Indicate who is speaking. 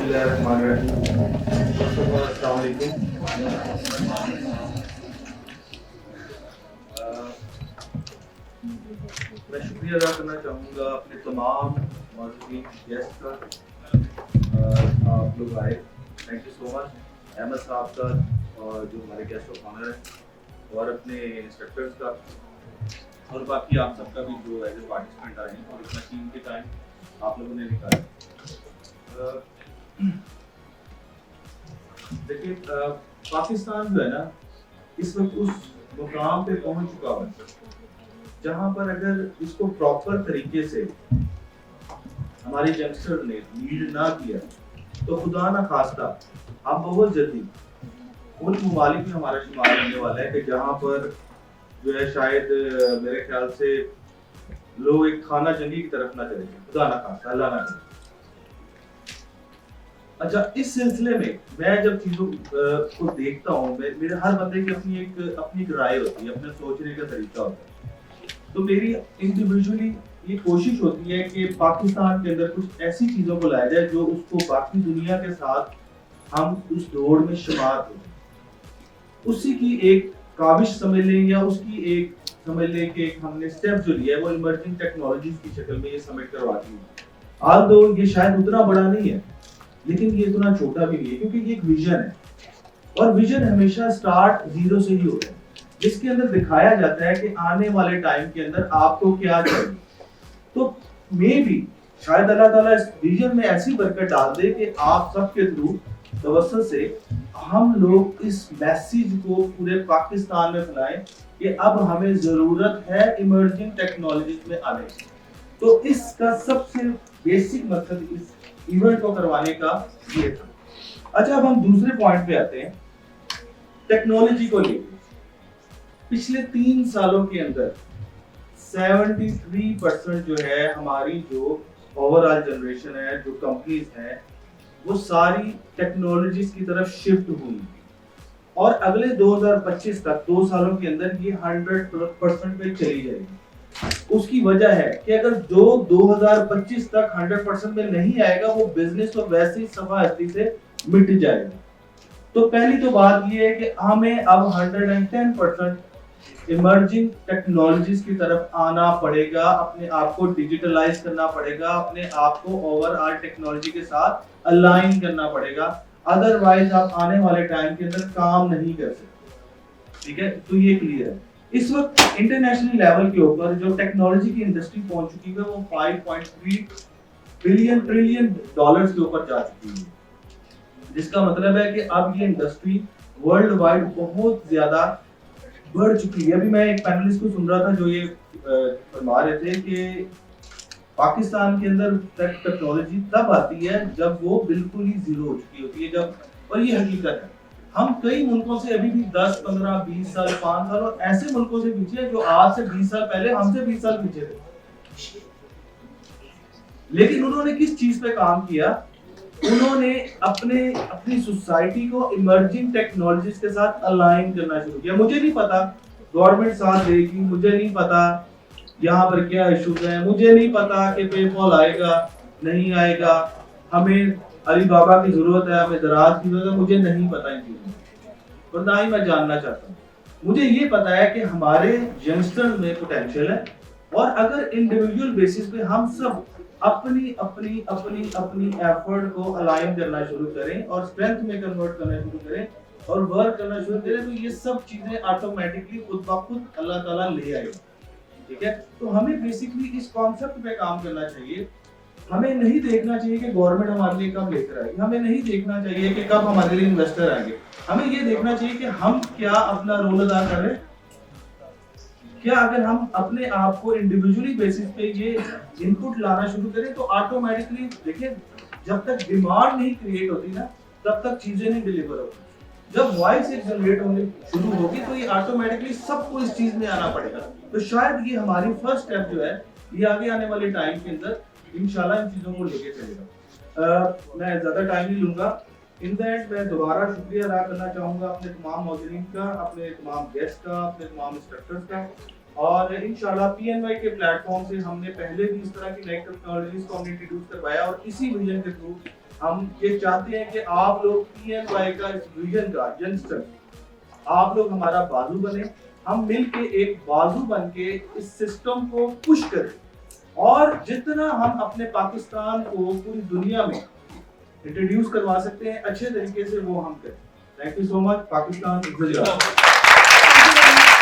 Speaker 1: बिस्मिल्लाहिर्रहमानिर्रहीम। अस्सलाम वालेकुम। मैं शुक्रिया अदा करना चाहूँगा अपने तमाम मौजूदीन गेस्ट का। आप लोग आए, thank you so much. Ahmed साहब का और जो हमारे गेस्ट ऑफ ऑनर है, और अपने इंस्ट्रक्टर्स का, और बाकी आप सबका भी जो एज ए पार्टिसिपेंट आए हैं और इतना टीम के टाइम आप लोगों ने निकाला। देखिए, पाकिस्तान जो है ना, इस वक्त उस मुकाम पे पहुंच चुका है जहां पर अगर इसको प्रॉपर तरीके से हमारे यंगस्टर ने लीड ना किया तो खुदा ना खास्ता हम बहुत जल्दी उन ममालिक में हमारा शुमार होने वाला है कि जहां पर जो है शायद मेरे ख्याल से लोग एक खाना जंगी की तरफ ना चले, खुदा ना खास्ता, अल्लाह ना करे। अच्छा, इस सिलसिले में मैं जब चीजों को देखता हूँ, मेरे हर बंदे की अपनी एक राय होती है, अपने सोचने का तरीका होता है। तो मेरी इंडिविजुअली ये कोशिश होती है कि पाकिस्तान के अंदर कुछ ऐसी चीजों को लाया जाए जो उसको बाकी दुनिया के साथ हम उस दौड़ में शुमार हो, उसी की एक काविश समझ लें या उसकी एक समझ लें कि हमने स्टेप जो लिया है वो इमर्जिंग टेक्नोलॉजीज की शक्ल में ये समिट करवाती है। आज तो ये शायद उतना बड़ा नहीं है, लेकिन ये इतना छोटा भी नहीं है, क्योंकि ये एक विजन है और विजन हमेशा स्टार्ट जीरो से ही होता है, जिसके अंदर दिखाया जाता है कि आने वाले टाइम के अंदर आपको क्या चाहिए। तो मे भी शायद अल्लाह ताला इस विजन में ऐसी बरकत डाल दे कि आप सबके थ्रू तवज्जुह से हम लोग इस मैसेज को पूरे पाकिस्तान में फैलाएं कि अब हमें जरूरत है इमर्जिंग टेक्नोलॉजीज में आने की। तो इसका सबसे बेसिक मकसद इस इवेंट को करवाने का ये था। अच्छा, अब हम दूसरे पॉइंट पे आते हैं, टेक्नोलॉजी को लेकर। पिछले 3 सालों के अंदर 73% जो है हमारी जो ओवरऑल जनरेशन है, जो कंपनीज हैं, वो सारी टेक्नोलॉजीज की तरफ शिफ्ट हुई और अगले 2025 तक 2 सालों के अंदर ये 100% पे चली जाएगी। उसकी वजह है कि अगर जो 2025 तक 100% में नहीं आएगा, वो बिजनेस तो वैसे ही सफाहस्ती से मिट जाएगा। तो पहली तो बात ये है कि हमें अब 110% इमर्जिंग टेक्नोलॉजीज की तरफ आना पड़ेगा, अपने आप को डिजिटलाइज करना पड़ेगा, अपने आप को ओवरऑल टेक्नोलॉजी के साथ अलाइन करना पड़ेगा, अदरवाइज आप आने वाले टाइम के अंदर काम नहीं कर सकते। ठीक है, तो ये क्लियर है। इस वक्त इंटरनेशनल लेवल के ऊपर जो टेक्नोलॉजी की इंडस्ट्री पहुंच चुकी है वो 5.3 ट्रिलियन डॉलर्स के ऊपर जा चुकी है, जिसका मतलब है कि अब ये इंडस्ट्री वर्ल्ड वाइड बहुत ज्यादा बढ़ चुकी है। अभी मैं एक पैनलिस्ट को सुन रहा था जो ये फरमा रहे थे कि पाकिस्तान के अंदर टेक्नोलॉजी तब आती है जब वो बिल्कुल ही जीरो हो चुकी होती है, जब, और ये हकीकत है। हम कई मुल्कों से अभी भी 10, 15, 20 साल, 5 साल और ऐसे मुल्कों से पीछे हैं जो आज से 20 साल पहले हमसे 20 साल पीछे थे। लेकिन उन्होंने किस चीज पे काम किया? उन्होंने अपनी सोसाइटी को इमर्जिंग टेक्नोलॉजीज के साथ अलाइन करना शुरू किया। मुझे नहीं पता गवर्नमेंट साथ देगी, मुझे नहीं पता यहाँ पर क्या इश्यूज हैं, मुझे नहीं पता कि पेपॉल आएगा नहीं आएगा, हमें अली बाबा की जरूरत है, हमें दराज की जरूरत है, मुझे नहीं पता इन चीजों और ना ही मैं जानना चाहता हूँ। मुझे ये पता है कि हमारे यंगस्टर्स में पोटेंशियल है और अगर इंडिविजुअल बेसिस पे हम सब अपनी अपनी अपनी अपनी एफर्ट को अलाइन करना शुरू करें और स्ट्रेंथ में कन्वर्ट करना शुरू करें और वर्क करना शुरू करें, तो ये सब चीजें ऑटोमेटिकली खुद ब खुद अल्लाह ताला ले आएगा। ठीक है, तो हमें बेसिकली इस कॉन्सेप्ट पे काम करना चाहिए। हमें नहीं देखना चाहिए कि गवर्नमेंट हमारे लिए कब लेकर आएगी, हमें नहीं देखना चाहिए कि कब हमारे लिए इन्वेस्टर आएंगे, हमें ये देखना चाहिए कि हम क्या अपना रोल अदा कर रहे हैं। क्या अगर हम अपने आप को इंडिविजुअली बेसिस पे ये इनपुट लाना शुरू करें तो ऑटोमेटिकली, देखिए, जब तक डिमांड नहीं क्रिएट होती ना तब तक चीजें नहीं डिलीवर होती। जब वॉइस एक जनरेट होने शुरू होगी तो ये ऑटोमेटिकली सबको इस चीज में आना पड़ेगा। तो शायद ये हमारी फर्स्ट स्टेप जो है, ये आगे आने वाले टाइम के अंदर इंशाल्लाह इन चीजों को लेके चलेगा। मैं ज्यादा टाइम नहीं लूंगा। इन द एंड मैं दोबारा शुक्रिया अदा करना चाहूंगा अपने तमाम मौजूदीन का, अपने तमाम गेस्ट का, अपने तमाम इंस्ट्रक्टर्स का, और इंशाल्लाह पीएनवाई के प्लेटफॉर्म से हमने पहले भी इस तरह की नई टेक्नोलॉजीज को हमने इंट्रोड्यूस करवाया और इसी विजन के थ्रू ہم یہ چاہتے ہیں کہ آپ لوگ PNY کا اس ویژن کا ینگسٹر آپ لوگ ہمارا بازو بنے, ہم مل کے ایک بازو بن کے اس سسٹم کو پش کریں, اور جتنا ہم اپنے پاکستان کو پوری دنیا میں انٹروڈیوس کروا سکتے ہیں اچھے طریقے سے وہ ہم کریں. تھینک یو سو مچ. پاکستان زندہ باد.